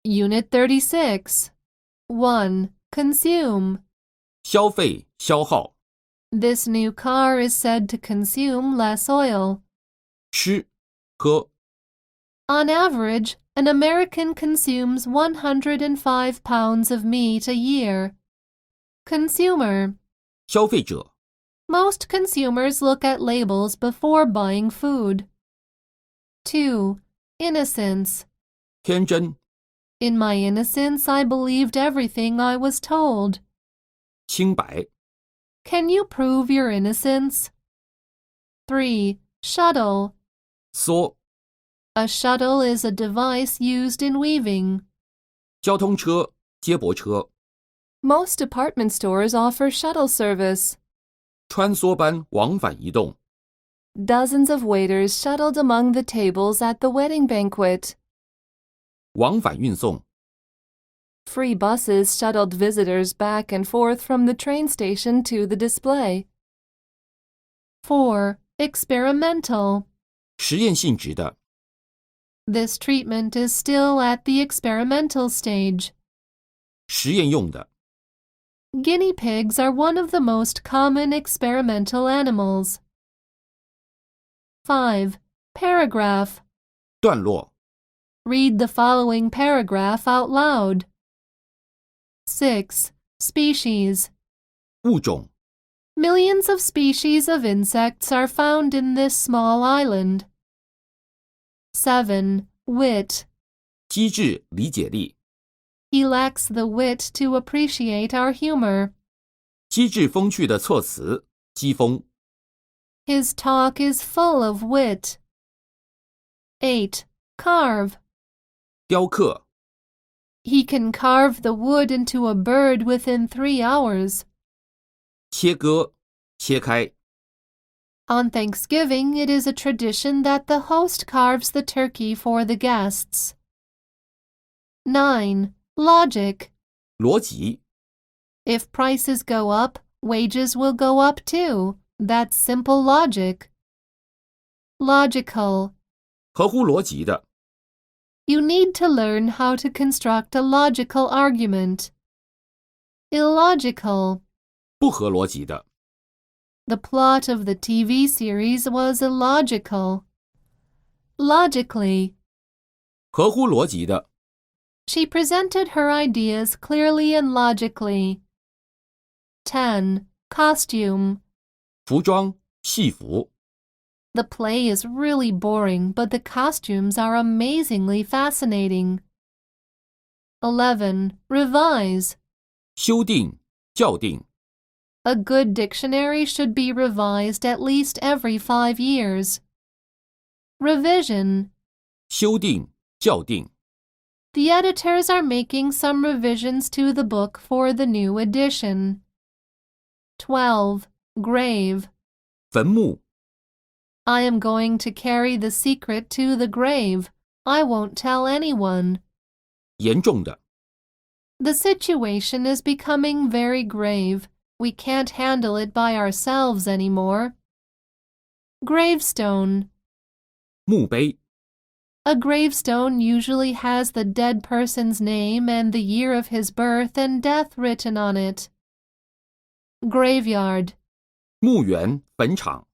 Unit 36. 1. Consume. 消费、消耗、 This new car is said to consume less oil. 吃、喝。 On average, an American consumes 105 pounds of meat a year. Consumer. 消费者、 Most consumers look at labels before buying food. 2. Innocence. 天真、 In my innocence, I believed everything I was told. 清白。 Can you prove your innocence? 3. Shuttle. 梭、 A shuttle is a device used in weaving. 交通车、接驳车。 Most department stores offer shuttle service. 穿梭般往返移动。 Dozens of waiters shuttled among the tables at the wedding banquet. 往返运送。 Free buses shuttled visitors back and forth from the train station to the display. 4. Experimental. 实验性质的。 This treatment is still at the experimental stage. 实验用的。 Guinea pigs are one of the most common experimental animals. 5. Paragraph. 段落。 Read the following paragraph out loud. 6. Species. 物种。 Millions of species of insects are found in this small island. 7. Wit. 机智、理解力。 He lacks the wit to appreciate our humor. 机智风趣的措辞，讥讽。 His talk is full of wit. 8. Carve. 雕刻。 He can carve the wood into a bird within 3 hours. 切割、切开。 On Thanksgiving, it is a tradition that the host carves the turkey for the guests. 9. Logic. 逻辑。 If prices go up, wages will go up too. That's simple logic. Logical. 合乎逻辑的。 You need to learn how to construct a logical argument. Illogical. 不合逻辑的。 The plot of the TV series was illogical. Logically. 合乎逻辑的。 She presented her ideas clearly and logically. 10. Costume. 服装、戏服。 The play is really boring, but the costumes are amazingly fascinating. 11. Revise. 修订、校订。 A good dictionary should be revised at least every 5 years. Revision. 修订、校订。 The editors are making some revisions to the book for the new edition. 12. Grave. 坟墓。 I am going to carry the secret to the grave. I won't tell anyone. 严重的。 The situation is becoming very grave. We can't handle it by ourselves anymore. Gravestone. 墓碑。 A gravestone usually has the dead person's name and the year of his birth and death written on it. Graveyard. 墓园、坟场。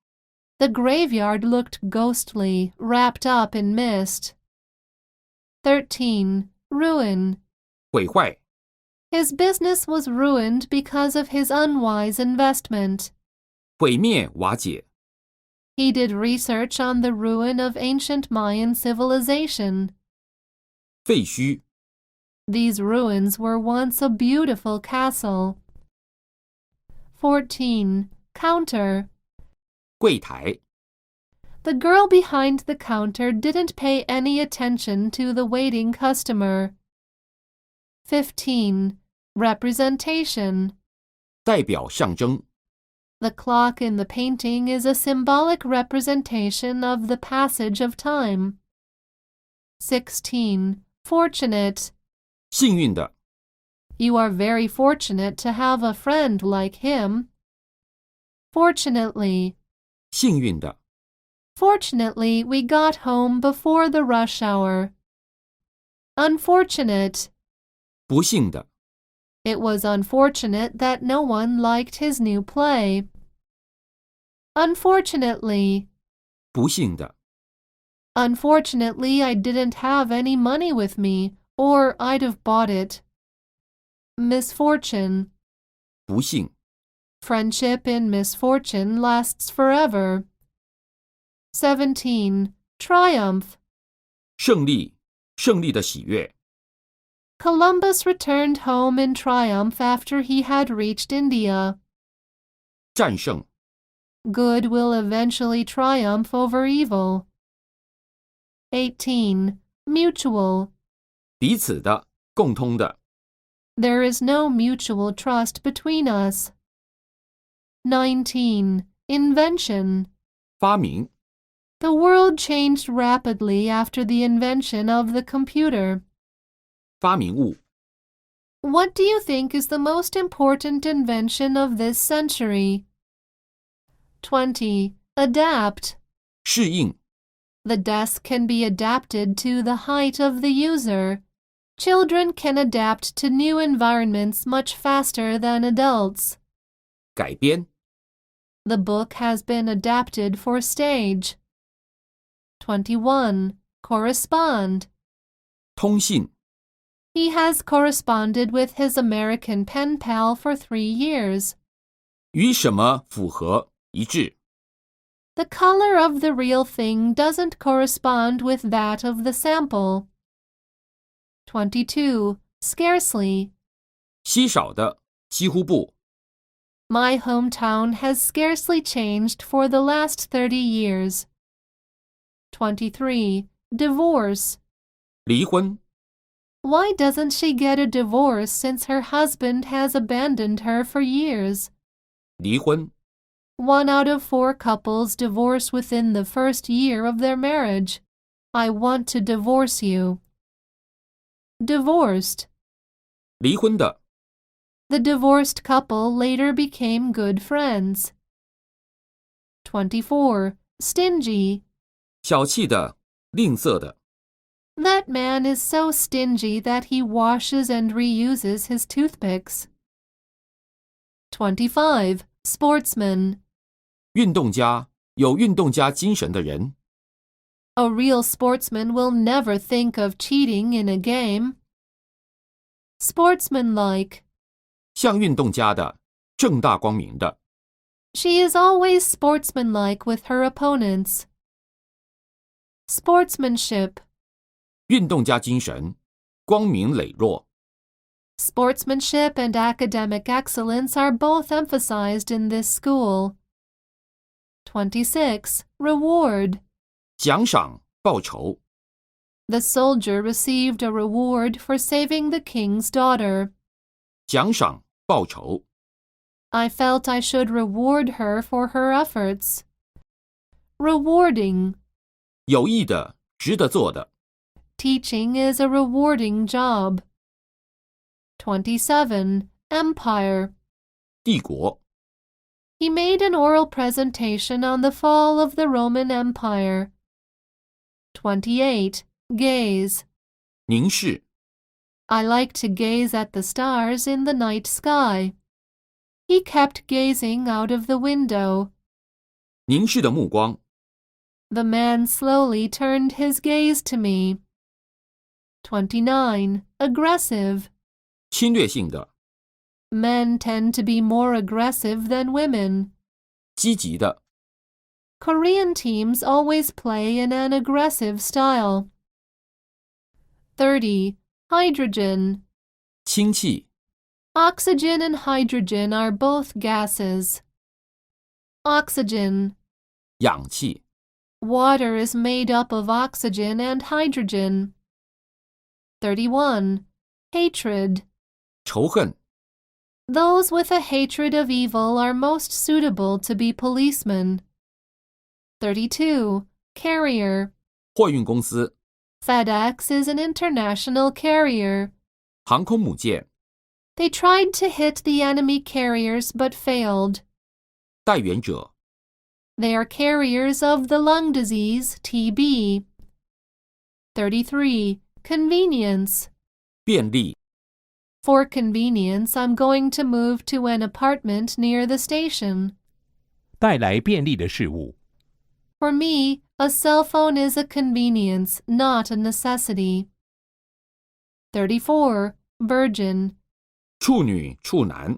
The graveyard looked ghostly, wrapped up in mist. 13. Ruin. 毁坏。 His business was ruined because of his unwise investment. 毁灭、瓦解。 He did research on the ruin of ancient Mayan civilization. 废墟。 These ruins were once a beautiful castle. 14. Counter. 柜台。 The girl behind the counter didn't pay any attention to the waiting customer. 15. Representation. 代表象征。 The clock in the painting is a symbolic representation of the passage of time. 16. Fortunate. 幸运的。 You are very fortunate to have a friend like him. Fortunately. 幸运的。 Fortunately, we got home before the rush hour. Unfortunate. 不幸的， It was unfortunate that no one liked his new play. Unfortunately. 不幸的， Unfortunately, I didn't have any money with me, or I'd have bought it. Misfortune. 不幸， Friendship in misfortune lasts forever. 17. Triumph. 胜利，胜利的喜悦。 Columbus returned home in triumph after he had reached India. 战胜， Good will eventually triumph over evil. 18. Mutual. 彼此的，共通的。 There is no mutual trust between us. 19. Invention. 发明， The world changed rapidly after the invention of the computer. 发明物。 What do you think is the most important invention of this century? 20. Adapt. 适应， The desk can be adapted to the height of the user. Children can adapt to new environments much faster than adults. 改编， The book has been adapted for stage. 21. Correspond. 通信， He has corresponded with his American pen pal for 3 years. 与什么符合一致？ The color of the real thing doesn't correspond with that of the sample. 22. Scarcely. 稀少的，几乎不。 My hometown has scarcely changed for the last 30 years. 23. Divorce. 离婚， Why doesn't she get a divorce since her husband has abandoned her for years? 离婚， 1 out of 4 couples divorce within the first year of their marriage. I want to divorce you. Divorced. 离婚的， The divorced couple later became good friends. 24. Stingy. 小气的，吝啬的。 That man is so stingy that he washes and reuses his toothpicks. 25. Sportsman. 运动家，有运动家精神的人。 A real sportsman will never think of cheating in a game. Sportsmanlike. 像运动家的，正大光明的。 She is always sportsmanlike with her opponents. Sportsmanship. 运动家精神，光明磊落。 Sportsmanship and academic excellence are both emphasized in this school. 26. Reward. 奖赏，报酬。 The soldier received a reward for saving the king's daughter. 奖赏，报酬。 I felt I should reward her for her efforts. Rewarding. 有益的，值得做的。 Teaching is a rewarding job. 27. Empire. 帝国， He made an oral presentation on the fall of the Roman Empire. 28. Gaze. 凝视， I like to gaze at the stars in the night sky. He kept gazing out of the window. 凝视的目光。 The man slowly turned his gaze to me. 29. Aggressive. 侵略性的， Men tend to be more aggressive than women. 积极的， Korean teams always play in an aggressive style. 30. Hydrogen. 氢气， Oxygen and hydrogen are both gases. Oxygen. 氧气， Water is made up of oxygen and hydrogen. 31. Hatred. 仇恨， Those with a hatred of evil are most suitable to be policemen. 32. Carrier. 货运公司， FedEx is an international carrier. 航空母舰， They tried to hit the enemy carriers but failed. 带援者， They are carriers of the lung disease, TB. 33. Convenience. 便利。 For convenience, I'm going to move to an apartment near the station. 带来便利的事物。 For me, a cell phone is a convenience, not a necessity. 34. Virgin. 处女、处男。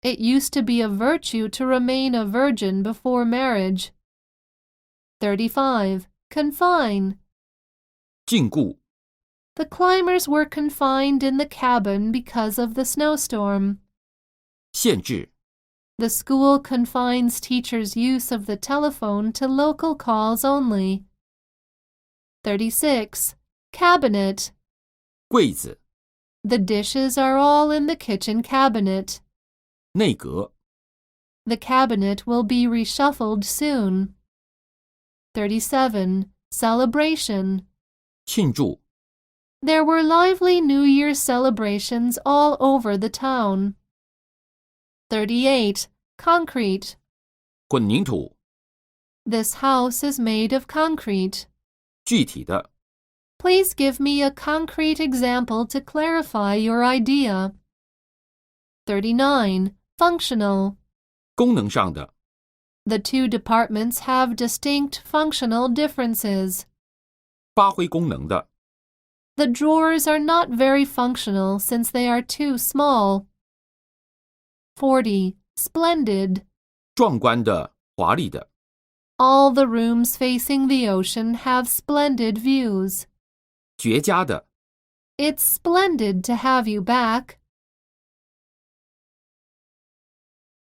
It used to be a virtue to remain a virgin before marriage. 35. Confine. 禁锢。 The climbers were confined in the cabin because of the snowstorm. 限制。 The school confines teachers' use of the telephone to local calls only. 36. Cabinet. 柜子。 The dishes are all in the kitchen cabinet. 内阁。 The cabinet will be reshuffled soon. 37. Celebration. 庆祝。 There were lively New Year's celebrations all over the town. 38. Concrete. 混凝土。 This house is made of concrete. 具体的。 Please give me a concrete example to clarify your idea. 39. Functional. 功能上的。 The two departments have distinct functional differences. 发挥功能的。 The drawers are not very functional since they are too small. 40. Splendid. 壮观的。华丽的。 All the rooms facing the ocean have splendid views. 绝佳的。 It's splendid to have you back.